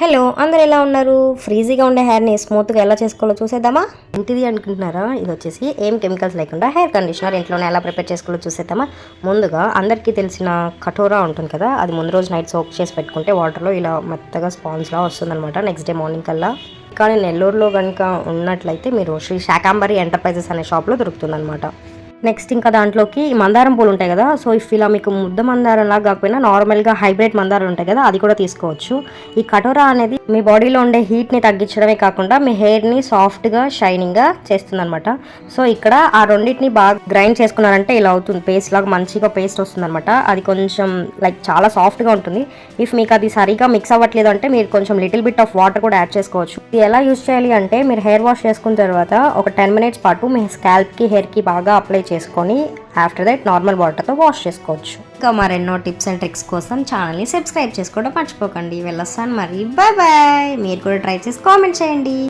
Hello అందరు ఎలా ఉన్నారు? ఫ్రీజీగా ఉండే హెయిర్ని స్మూత్గా ఎలా చేసుకోవాలో చూసేద్దామా? ఇంటిది అనుకుంటున్నారా? ఇది వచ్చేసి ఏం కెమికల్స్ లేకుండా హెయిర్ కండిషనర్ ఇంట్లోనే ఎలా ప్రిపేర్ చేసుకోవాలో చూసేద్దామా? ముందుగా అందరికీ తెలిసిన కటోరా ఉంటుంది కదా, అది ముందు రోజు నైట్ సోక్ చేసి పెట్టుకుంటే వాటర్లో ఇలా మెత్తగా స్పాంజ్లా వస్తుందన్నమాట నెక్స్ట్ డే మార్నింగ్ కల్లా. కానీ నెల్లూరులో కనుక ఉన్నట్లయితే మీరు శ్రీ శాకాంబరి ఎంటర్ప్రైజెస్ అనే షాప్లో దొరుకుతుందన్నమాట. నెక్స్ట్ ఇంకా దాంట్లోకి మందారం పూలు ఉంటాయి కదా, సో ఇఫ్ ఇలా మీకు ముద్ద మందారం లాగా కాకపోయినా నార్మల్గా హైబ్రిడ్ మందారాలు ఉంటాయి కదా, అది కూడా తీసుకోవచ్చు. ఈ కటోరా అనేది మీ బాడీలో ఉండే హీట్ని తగ్గించడమే కాకుండా మీ హెయిర్ని సాఫ్ట్గా షైనింగ్గా చేస్తుంది అనమాట. సో ఇక్కడ ఆ రెండింటిని బాగా గ్రైండ్ చేసుకున్నారంటే ఇలా అవుతుంది, పేస్ట్ లాగా మంచిగా పేస్ట్ వస్తుంది అనమాట. అది కొంచెం లైక్ చాలా సాఫ్ట్గా ఉంటుంది. ఇఫ్ మీకు అది సరిగా మిక్స్ అవ్వట్లేదు అంటే మీరు కొంచెం లిటిల్ బిట్ ఆఫ్ వాటర్ కూడా యాడ్ చేసుకోవచ్చు. ఇది ఎలా యూజ్ చేయాలి అంటే, మీరు హెయిర్ వాష్ చేసుకున్న తర్వాత ఒక 10 minutes పాటు మీ స్కాల్ప్కి హెయిర్కి బాగా అప్లై చేసుకొని ఆఫ్టర్ దట్ నార్మల్ వాటర్తో వాష్ చేసుకోవచ్చు. ఇంకా మరెన్నో టిప్స్ అండ్ ట్రిక్స్ కోసం ఛానల్ని సబ్స్క్రైబ్ చేసుకోవడం మర్చిపోకండి. వెళ్ళొస్తాను మరి, బాయ్ బాయ్. మీరు కూడా ట్రై చేసి కామెంట్ చేయండి.